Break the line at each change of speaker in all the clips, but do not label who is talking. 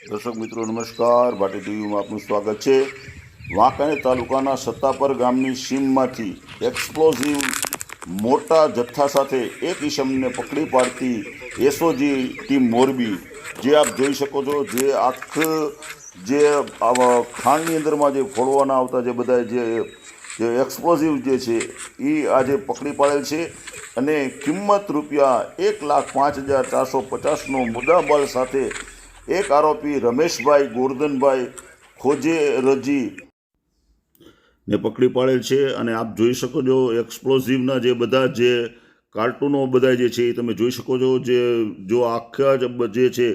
દર્શક મિત્રો નમસ્કાર, ભાટી ટીવીમાં આપનું સ્વાગત છે। વાંકાનેર તાલુકાના સત્તાપર ગામની સીમમાંથી એક્સપ્લોઝિવ મોટા જથ્થા સાથે એક ઈસમને પકડી પાડતી એસઓજી ટીમ મોરબી, જે આપ જોઈ શકો છો, જે જે ખાણની અંદરમાં જે ફોડવાના આવતા જે બધા જે એક્સપ્લોઝિવ જે છે એ આજે પકડી પાડેલ છે અને કિંમત રૂપિયા 1,05,450નો મુદ્દામાલ સાથે એક આરોપી રમેશભાઈ ગોરધનભાઈ ખોજેરજી ને પકડી પાડેલ છે। અને આપ જોઈ શકો છો એક્સપ્લોઝિવના જે બધા જે કાર્ટૂનો બધા જે છે એ તમે જોઈ શકો છો, જો આખા જે છે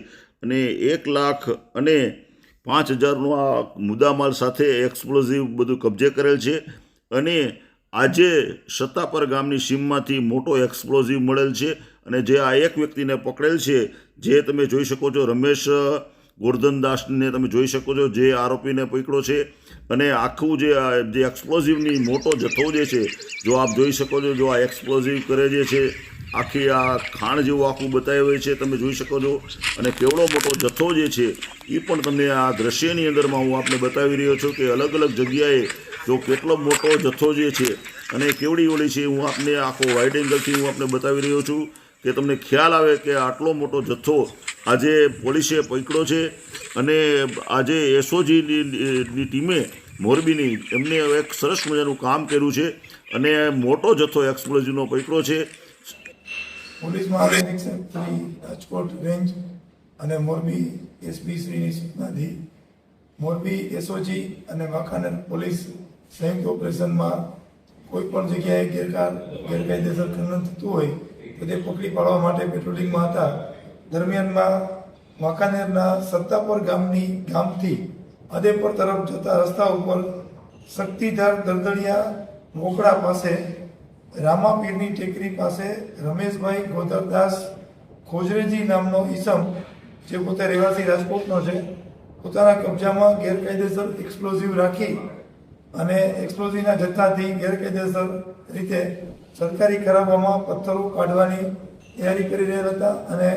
અને 1,05,000નો આ મુદ્દામાલ સાથે એક્સપ્લોઝિવ બધું કબજે કરેલ છે। અને આજે સત્તાપર ગામની સીમમાંથી મોટો એક્સપ્લોઝિવ મળેલ છે અને જે આ એક વ્યક્તિને પકડેલ છે, જે તમે જોઈ શકો છો રમેશ ગોરધનદાસને તમે જોઈ શકો છો, જે આરોપીને પકડ્યો છે। અને આખું જે એક્સપ્લોઝિવની મોટો જથ્થો જે છે, જો આપ જોઈ શકો છો, જો આ એક્સપ્લોઝિવ કરે જે છે આખી આ ખાણ જેવું આખું બતાવ્યું છે, તમે જોઈ શકો છો। અને કેવડો મોટો જથ્થો જે છે એ પણ તમને આ દ્રશ્યની અંદરમાં હું આપને બતાવી રહ્યો છું કે અલગ અલગ જગ્યાએ જો કેટલો મોટો જથ્થો જે છે અને કેવડી ઓલી છે, હું આપને આખો વાઇડ એંગલથી હું આપને બતાવી રહ્યો છું કે તમને ખ્યાલ આવે કે આટલો મોટો જથ્થો આજે પોલીસે પકડ્યો છે। અને આજે એસઓજીની ટીમે મોરબીની એમને એક સરસ મજાનું કામ કર્યું છે અને મોટો જથ્થો એક્સપ્લોઝિવનો પકડ્યો છે।
પોલીસ મહાનિરીક્ષક રાજકોટ રેન્જ અને મોરબી એસપી શ્રીની સૂચનાથી મોરબી એસઓજી અને વાંકાનેર પોલીસ સંયુક્ત ઓપરેશનમાં કોઈ પણ જગ્યાએ ગેરકાયદેસર ખનન થતું હોય તો તે પકડી પાડવા માટે પેટ્રોલિંગમાં હતા। દરમિયાનમાં વાંકાનેરના સત્તાપર ગામથી અદેપર તરફ જતા રસ્તા ઉપર શક્તિધાર દરદડિયા મોકળા પાસે રામાપીરની ટેકરી પાસે રમેશભાઈ ગોધરદાસ ખોજરેજી નામનો ઈસમ, જે પોતે રહેવાસી રાજકોટનો છે, પોતાના કબજામાં ગેરકાયદેસર એક્સપ્લોઝિવ રાખી અને એક્સપ્લોઝિવના જથ્થાથી ગેરકાયદેસર રીતે સરકારી ખરાબામાં પથ્થરો કાઢવાની તૈયારી કરી રહ્યા હતા અને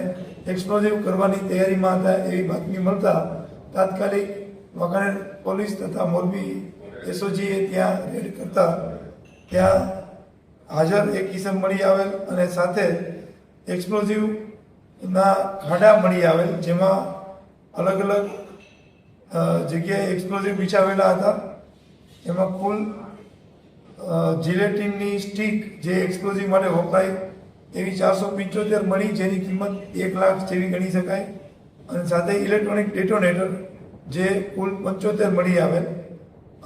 એક્સપ્લોઝિવ કરવાની તૈયારીમાં હતા એવી બાતમી મળતા તાત્કાલિક વાંકાનેર પોલીસ તથા મોરબી એસઓજીએ ત્યાં રેડ કરતા ત્યાં હાજર એક ઈસમ મળી આવેલ અને સાથે એક્સપ્લોઝિવના ખાડા મળી આવેલ, જેમાં અલગ અલગ જગ્યાએ એક્સપ્લોઝિવ બિછાવેલા હતા। એમાં કુલ જિલેટિનની સ્ટીક જે એક્સપ્લોઝિવ માટે વપરાય એવી 475 મળી, જેની કિંમત 1 લાખ જેવી ગણી શકાય। અને સાથે ઇલેક્ટ્રોનિક ડેટોનેટર જે કુલ 75 મળી આવેલ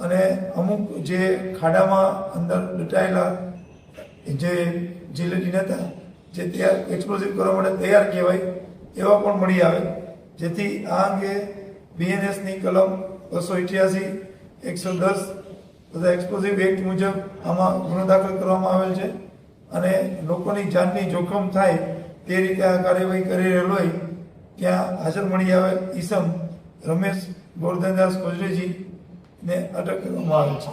અને અમુક જે ખાડામાં અંદર દટાયેલા જે જિલેટિન હતા, જે એક્સપ્લોઝિવ કરવા માટે તૈયાર કહેવાય એવા પણ મળી આવે, જેથી આ અંગે બીએનએસની કલમ 288, 110 તથા એક્સપ્લોઝિવ એક્ટ મુજબ આમાં ગુનો દાખલ કરવામાં આવેલ છે અને લોકોની જાનની જોખમ થાય તે રીતે આ કાર્યવાહી કરી રહેલ હોય ત્યાં હાજર મળી આવેલ ઈસમ રમેશ ગોરધનદાસ ખોજરેજીને અટક કરવામાં આવેલ છે।